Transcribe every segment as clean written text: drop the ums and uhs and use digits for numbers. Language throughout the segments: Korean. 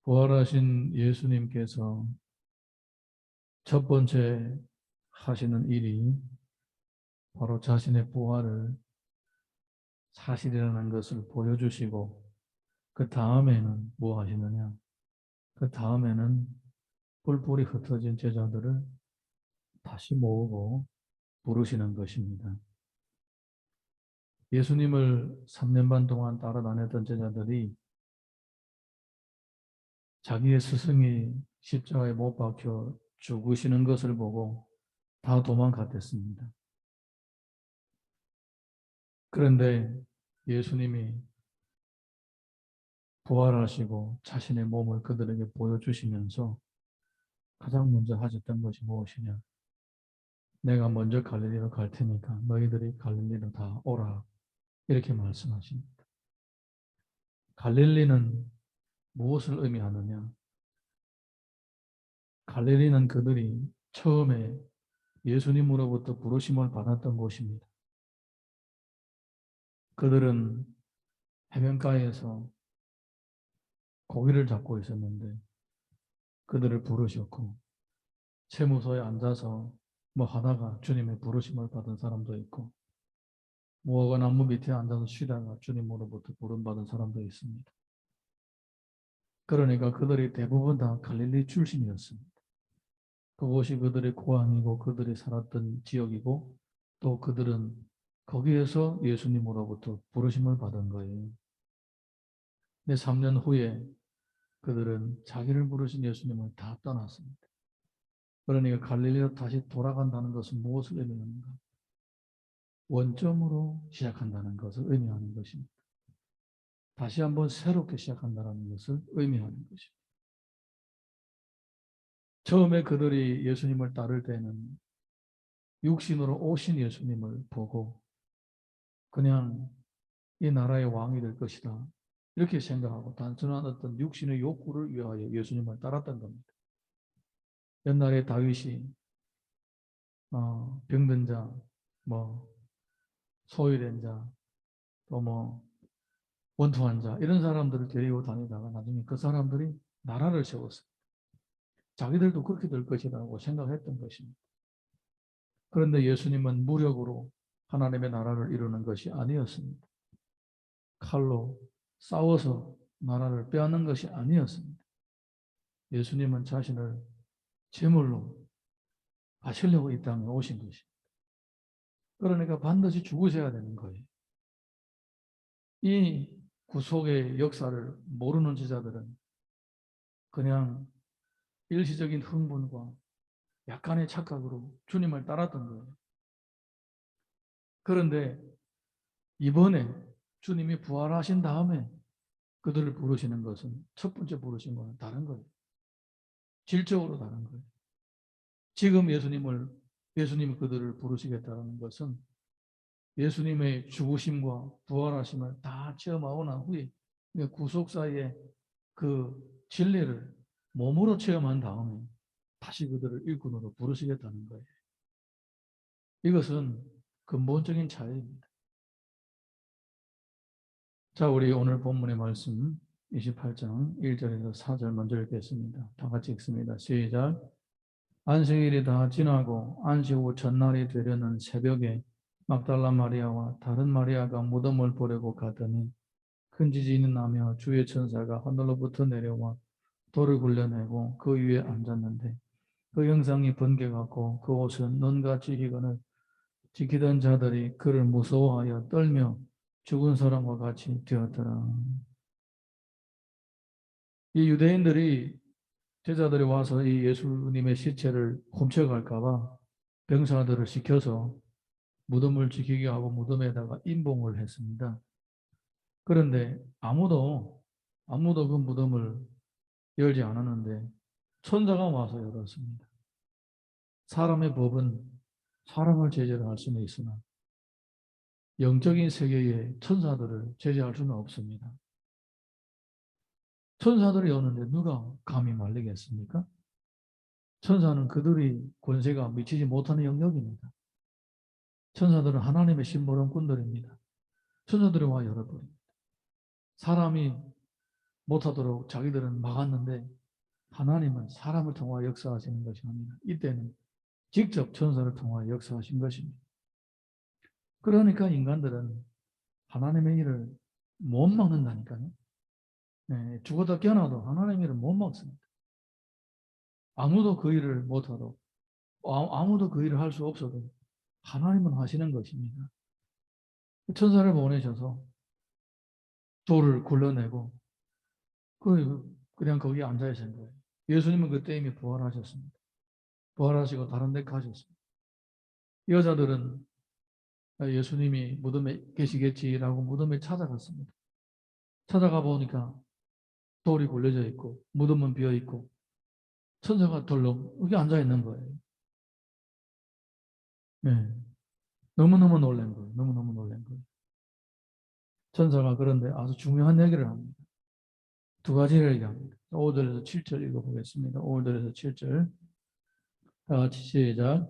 부활하신 예수님께서 첫 번째 하시는 일이 바로 자신의 부활을 사실이라는 것을 보여주시고, 그 다음에는 뭐 하시느냐? 그 다음에는 뿔뿔이 흩어진 제자들을 다시 모으고 부르시는 것입니다. 예수님을 3년 반 동안 따라다녔던 제자들이 자기의 스승이 십자가에 못 박혀 죽으시는 것을 보고 다 도망갔댔습니다. 그런데 예수님이 부활하시고 자신의 몸을 그들에게 보여주시면서 가장 먼저 하셨던 것이 무엇이냐? 내가 먼저 갈릴리로 갈 테니까 너희들이 갈릴리로 다 오라. 이렇게 말씀하십니다. 갈릴리는 무엇을 의미하느냐? 갈릴리는 그들이 처음에 예수님으로부터 부르심을 받았던 곳입니다. 그들은 해변가에서 고기를 잡고 있었는데 그들을 부르셨고, 세무소에 앉아서 뭐 하다가 주님의 부르심을 받은 사람도 있고, 무화과 나무 밑에 앉아서 쉬다가 주님으로부터 부름받은 사람도 있습니다. 그러니까 그들이 대부분 다 갈릴리 출신이었습니다. 그곳이 그들의 고향이고 그들이 살았던 지역이고, 또 그들은 거기에서 예수님으로부터 부르심을 받은 거예요. 근데 3년 후에 그들은 자기를 부르신 예수님을 다 떠났습니다. 그러니까 갈릴리로 다시 돌아간다는 것은 무엇을 의미하는가? 원점으로 시작한다는 것을 의미하는 것입니다. 다시 한번 새롭게 시작한다는 것을 의미하는 것입니다. 처음에 그들이 예수님을 따를 때는 육신으로 오신 예수님을 보고 그냥 이 나라의 왕이 될 것이다, 이렇게 생각하고 단순한 어떤 육신의 욕구를 위하여 예수님을 따랐던 겁니다. 옛날에 다윗이 병든 자, 뭐 소외된 자, 또 뭐 원통한 자, 이런 사람들을 데리고 다니다가 나중에 그 사람들이 나라를 세웠어요. 자기들도 그렇게 될 것이라고 생각했던 것입니다. 그런데 예수님은 무력으로 하나님의 나라를 이루는 것이 아니었습니다. 칼로 싸워서 나라를 빼앗는 것이 아니었습니다. 예수님은 자신을 제물로 바치려고 이 땅에 오신 것입니다. 그러니까 반드시 죽으셔야 되는 거예요. 이 구속의 역사를 모르는 제자들은 그냥 일시적인 흥분과 약간의 착각으로 주님을 따랐던 거예요. 그런데 이번에 주님이 부활하신 다음에 그들을 부르시는 것은 첫 번째 부르신 것은 다른 거예요. 질적으로 다른 거예요. 지금 예수님이 그들을 부르시겠다는 것은 예수님의 죽으심과 부활하심을 다 체험하고 난 후에 구속사의 그 진리를 몸으로 체험한 다음에 다시 그들을 일꾼으로 부르시겠다는 거예요. 이것은 근본적인 차이입니다. 자, 우리 오늘 본문의 말씀 28장 1절에서 4절 먼저 읽겠습니다. 다 같이 읽습니다. 시작. 안식일이 다 지나고 안식 후 첫날이 되려는 새벽에 막달라 마리아와 다른 마리아가 무덤을 보려고 가더니 큰 지진이 나며 주의 천사가 하늘로부터 내려와 돌을 굴려내고 그 위에 앉았는데 그 형상이 번개같고 그 옷은 눈같이 희건을 지키던 자들이 그를 무서워하여 떨며 죽은 사람과 같이 되었더라. 이 유대인들이 제자들이 와서 이 예수님의 시체를 훔쳐갈까 봐 병사들을 시켜서 무덤을 지키게 하고 무덤에다가 임봉을 했습니다. 그런데 아무도 그 무덤을 열지 않았는데 천사가 와서 열었습니다. 사람의 법은 사람을 제재를 할 수는 있으나 영적인 세계의 천사들을 제재할 수는 없습니다. 천사들이 오는데 누가 감히 말리겠습니까? 천사는 그들이 권세가 미치지 못하는 영역입니다. 천사들은 하나님의 심부름꾼들입니다. 천사들이 와 열어버립니다. 사람이 못하도록 자기들은 막았는데 하나님은 사람을 통하여 역사하시는 것이 아니라 이때는 직접 천사를 통하여 역사하신 것입니다. 그러니까 인간들은 하나님의 일을 못 막는다니까요. 네, 죽어다 깨어나도 하나님의 일을 못 막습니다. 아무도 그 일을 못하도 아무도 그 일을 할 수 없어도 하나님은 하시는 것입니다. 천사를 보내셔서 돌을 굴러내고 그냥 거기 앉아 계신 거예요. 예수님은 그때 이미 부활하셨습니다. 부활하시고 다른 데 가셨습니다. 여자들은 예수님이 무덤에 계시겠지라고 무덤에 찾아갔습니다. 찾아가 보니까 돌이 굴려져 있고 무덤은 비어 있고 천사가 덜렁 여기 앉아 있는 거예요. 네. 너무너무 놀란 거예요. 너무너무 놀란 거예요. 천사가 그런데 아주 중요한 얘기를 합니다. 두 가지를 얘기합니다. 5절에서 7절 읽어보겠습니다. 5절에서 7절 다 같이 시작.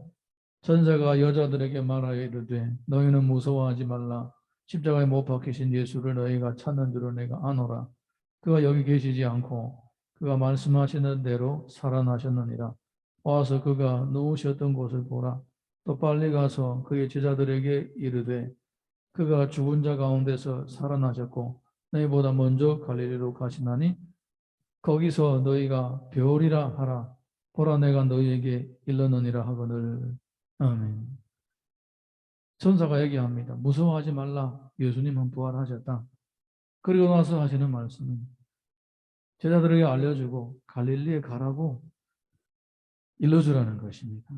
천사가 여자들에게 말하여 이르되 너희는 무서워하지 말라. 십자가에 못 박히신 예수를 너희가 찾는 줄을 내가 아노라. 그가 여기 계시지 않고 그가 말씀하시는 대로 살아나셨느니라. 와서 그가 누우셨던 곳을 보라. 또 빨리 가서 그의 제자들에게 이르되 그가 죽은 자 가운데서 살아나셨고 너희보다 먼저 갈릴리로 가시나니 거기서 너희가 배우리라 하라. 보라 내가 너희에게 일렀느니라 하거늘. 아멘. 천사가 얘기합니다. 무서워하지 말라. 예수님은 부활하셨다. 그리고 나서 하시는 말씀은 제자들에게 알려주고 갈릴리에 가라고 일러주라는 것입니다.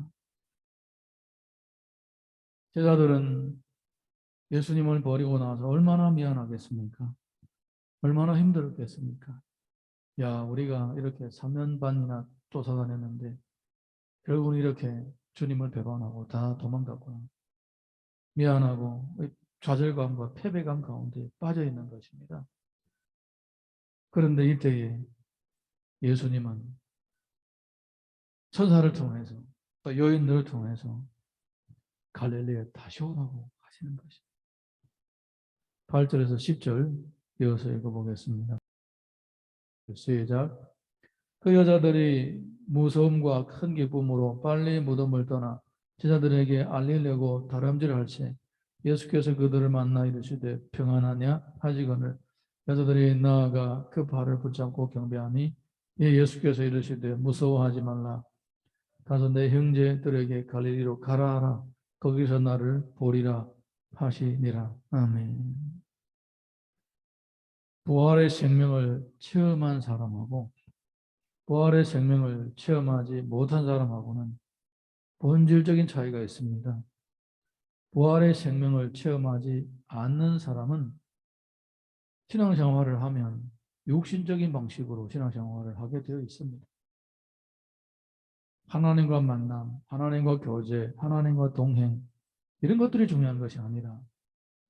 제자들은 예수님을 버리고 나서 얼마나 미안하겠습니까? 얼마나 힘들었겠습니까? 야, 우리가 이렇게 3년 반이나 쫓아다녔는데 결국은 이렇게 주님을 배반하고 다 도망갔구나. 미안하고 좌절감과 패배감 가운데 빠져 있는 것입니다. 그런데 이때에 예수님은 천사를 통해서 또 여인들을 통해서 갈릴리에 다시 오라고 하시는 것입니다. 8절에서 10절 이어서 읽어보겠습니다. 시작. 그 여자들이 무서움과 큰 기쁨으로 빨리 무덤을 떠나 제자들에게 알리려고 다름질할세 예수께서 그들을 만나 이르시되 평안하냐 하시거늘 여자들이 나아가 그 발을 붙잡고 경배하니 예수께서 이르시되 무서워하지 말라 가서 내 형제들에게 갈릴리로 가라 하라 거기서 나를 보리라 하시니라. 아멘. 부활의 생명을 체험한 사람하고 부활의 생명을 체험하지 못한 사람하고는 본질적인 차이가 있습니다. 부활의 생명을 체험하지 않는 사람은 신앙생활을 하면 육신적인 방식으로 신앙생활을 하게 되어 있습니다. 하나님과 만남, 하나님과 교제, 하나님과 동행 이런 것들이 중요한 것이 아니라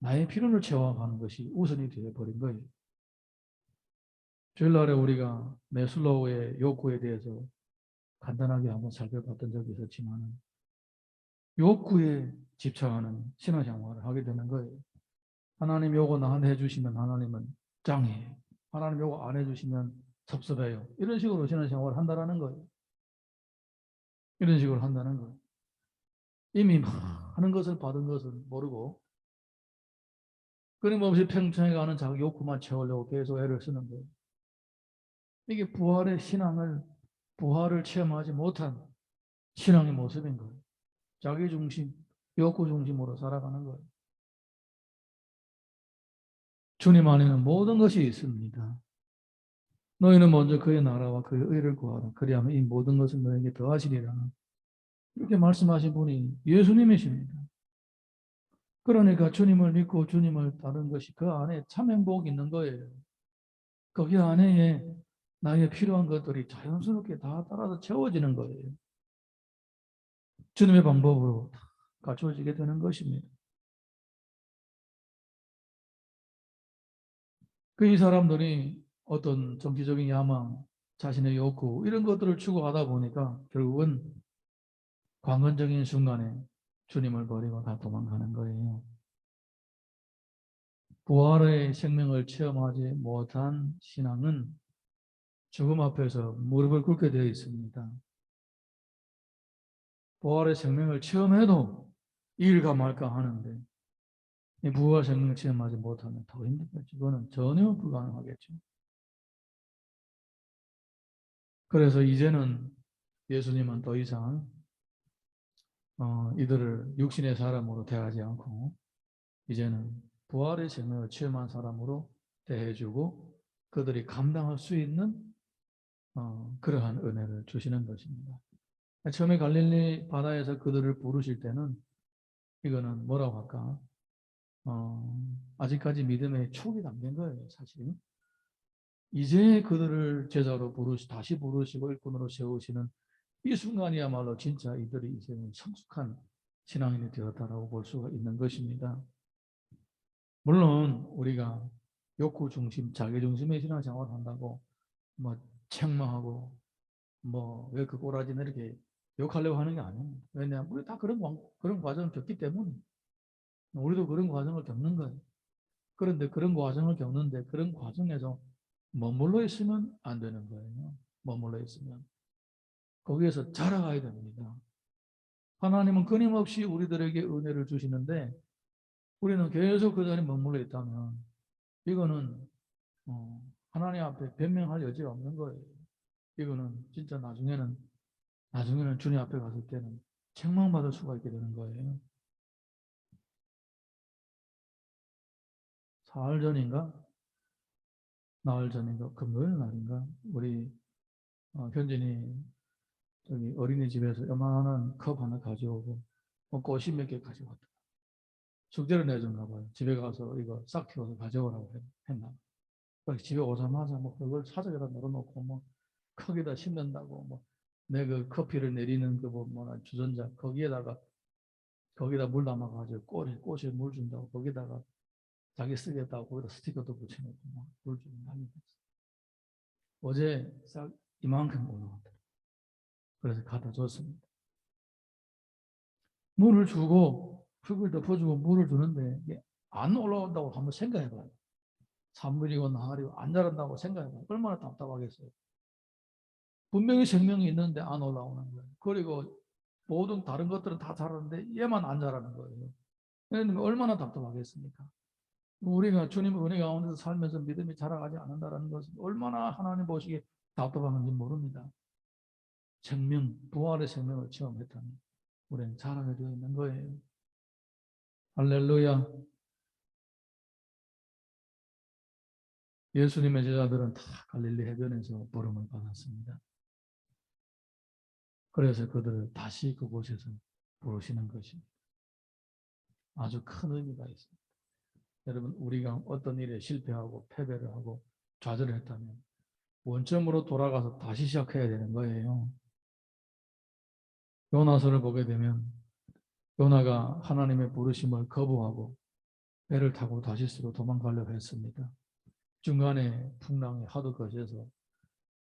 나의 필요를 채워가는 것이 우선이 되어버린 거예요. 주일날에 우리가 메슬로우의 욕구에 대해서 간단하게 한번 살펴봤던 적이 있었지만 욕구에 집착하는 신앙생활을 하게 되는 거예요. 하나님 요거 나한테 해주시면 하나님은 짱이에요. 하나님 요거 안 해주시면 섭섭해요. 이런 식으로 신앙생활을 한다는 거예요. 이런 식으로 한다는 거예요. 이미 많은 것을 받은 것을 모르고 끊임없이 평창에 가는 자기 욕구만 채우려고 계속 애를 쓰는 거예요. 이게 부활의 신앙을 부활을 체험하지 못한 신앙의 모습인 거예요. 자기 중심, 욕구 중심으로 살아가는 거예요. 주님 안에는 모든 것이 있습니다. 너희는 먼저 그의 나라와 그의 의를 구하라. 그리하면 이 모든 것을 너에게 더하시리라. 이렇게 말씀하신 분이 예수님이십니다. 그러니까 주님을 믿고 주님을 따르는 것이 그 안에 참 행복이 있는 거예요. 거기 안에 나의 필요한 것들이 자연스럽게 다 따라서 채워지는 거예요. 주님의 방법으로 다 갖춰지게 되는 것입니다. 그 이 사람들이 어떤 정치적인 야망, 자신의 욕구 이런 것들을 추구하다 보니까 결국은 광건적인 순간에 주님을 버리고 다 도망가는 거예요. 부활의 생명을 체험하지 못한 신앙은 죽음 앞에서 무릎을 꿇게 되어 있습니다. 부활의 생명을 체험해도 이일가 말까 하는데 이 부활 생명을 체험하지 못하면 더 힘들겠죠. 그거는 전혀 불가능하겠죠. 그래서 이제는 예수님은 더 이상 이들을 육신의 사람으로 대하지 않고 이제는 부활의 생명을 체험한 사람으로 대해주고 그들이 감당할 수 있는 그러한 은혜를 주시는 것입니다. 처음에 갈릴리 바다에서 그들을 부르실 때는 이거는 뭐라고 할까? 아직까지 믿음의 촉이 담긴 거예요, 사실. 이제 그들을 제자로 다시 부르시고 일꾼으로 세우시는 이 순간이야말로 진짜 이들이 이제는 성숙한 신앙인이 되었다라고 볼 수가 있는 것입니다. 물론 우리가 욕구 중심, 자기 중심의 신앙생활을 한다고 뭐 책망하고 뭐 왜 그 꼬라지는 이렇게 욕하려고 하는 게 아닙니다. 왜냐하면 우리 다 그런 과정을 겪기 때문에 우리도 그런 과정을 겪는 거예요. 그런데 그런 과정을 겪는데 그런 과정에서 머물러 있으면 안 되는 거예요. 머물러 있으면 거기에서 자라가야 됩니다. 하나님은 끊임없이 우리들에게 은혜를 주시는데 우리는 계속 그 자리에 머물러 있다면 이거는 하나님 앞에 변명할 여지가 없는 거예요. 이거는 진짜 나중에는 주님 앞에 갔을 때는 책망받을 수가 있게 되는 거예요. 사흘 전인가? 나흘 전인가? 금요일 날인가? 우리 현진이 저기 어린이집에서 요만한 컵 하나 가져오고 꽃이 몇 개 가져왔다. 숙제를 내줬나 봐요. 집에 가서 이거 싹 틔워서 가져오라고 했나. 그래서 집에 오자마자 뭐 그걸 사적에다 넣어놓고 뭐 거기다 심는다고 뭐 내 그 커피를 내리는 그 뭐나 주전자 거기다 물 담아가지고 꽃에 물 준다고 거기다가 자기 쓰겠다고 거기다 스티커도 붙여놓고 물 주고 난리 났어. 어제 싹 이만큼 올라왔다. 그래서 갖다 줬습니다. 물을 주고 흙을 덮어주고 물을 주는데 이게 안 올라온다고 한번 생각해봐요. 산물이고 나har이고 안 자란다고 생각해봐요. 얼마나 답답하겠어요. 분명히 생명이 있는데 안 올라오는 거예요. 그리고 모든 다른 것들은 다 자라는데 얘만 안 자라는 거예요. 그러니까 얼마나 답답하겠습니까? 우리가 주님의 은혜 가운데서 살면서 믿음이 자라가지 않는다는 것은 얼마나 하나님 보시기에 답답한지 모릅니다. 부활의 생명을 체험했다면 우리는 자라게 되어 있는 거예요. 할렐루야. 예수님의 제자들은 다 갈릴리 해변에서 부름을 받았습니다. 그래서 그들을 다시 그곳에서 부르시는 것입니다. 아주 큰 의미가 있습니다. 여러분, 우리가 어떤 일에 실패하고 패배를 하고 좌절했다면 원점으로 돌아가서 다시 시작해야 되는 거예요. 요나서를 보게 되면 요나가 하나님의 부르심을 거부하고 배를 타고 다시스로 도망가려고 했습니다. 중간에 풍랑이 하도 거세서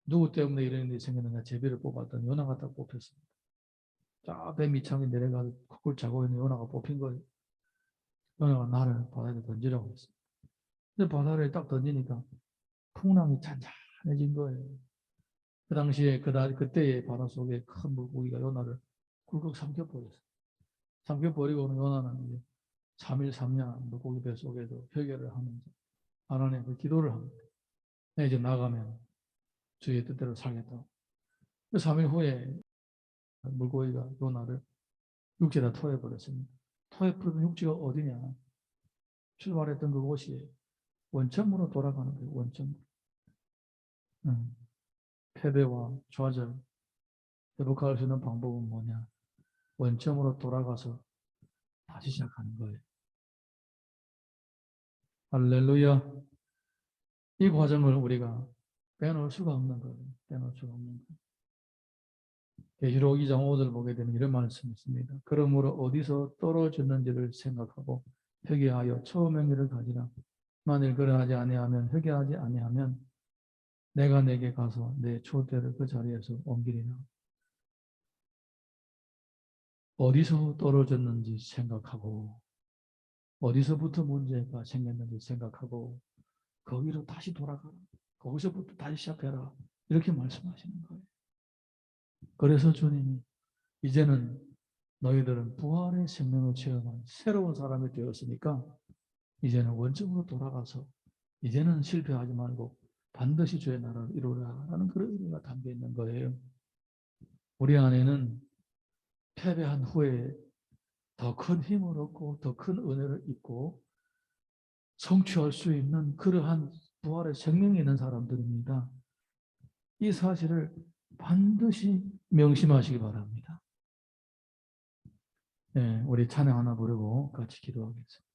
누구 때문에 이런 일이 생겼느냐 제비를 뽑았더니 요나가 딱 뽑혔습니다. 쫙 배 밑창에 내려가서 쿡쿡 자고 있는 요나가 뽑힌 거예요. 요나가 나를 바다에 던지라고 했습니다. 근데 바다에 딱 던지니까 풍랑이 잔잔해진 거예요. 그 당시에 그때의 바다 속에 큰 물고기가 요나를 굴꺽 삼켜버렸어요. 삼켜버리고는 요나는 이제 3일 3년 물고기 배 속에도 회개를 하면서 하나님께 기도를 합니다. 이제 나가면 주의 뜻대로 살겠다고. 3일 후에 물고기가 요나를 육지에다 토해버렸습니다. 토해버린 육지가 어디냐? 출발했던 그곳이 원점으로 돌아가는 거예요. 원점. 패배와 좌절, 회복할 수 있는 방법은 뭐냐? 원점으로 돌아가서 다시 시작하는 거예요. 할렐루야. 이 과정을 우리가 빼놓을 수가 없는 거예요. 빼놓을 수가 없는 거예요. 계시록 2장 5절 보게 되면 이런 말씀이 있습니다. 그러므로 어디서 떨어졌는지를 생각하고 회개하여 처음의 일을 가지라. 만일 그러하지 아니하면 회개하지 아니하면 내가 내게 가서 내 초대를 그 자리에서 옮기리라. 어디서 떨어졌는지 생각하고 어디서부터 문제가 생겼는지 생각하고 거기로 다시 돌아가라. 거기서부터 다시 시작해라. 이렇게 말씀하시는 거예요. 그래서 주님이 이제는 너희들은 부활의 생명을 체험한 새로운 사람이 되었으니까 이제는 원점으로 돌아가서 이제는 실패하지 말고 반드시 주의 나라를 이루라라는 그런 의미가 담겨 있는 거예요. 우리 안에는 패배한 후에 더 큰 힘을 얻고 더 큰 은혜를 입고 성취할 수 있는 그러한 부활의 생명이 있는 사람들입니다. 이 사실을 반드시 명심하시기 바랍니다. 네, 우리 찬양 하나 부르고 같이 기도하겠습니다.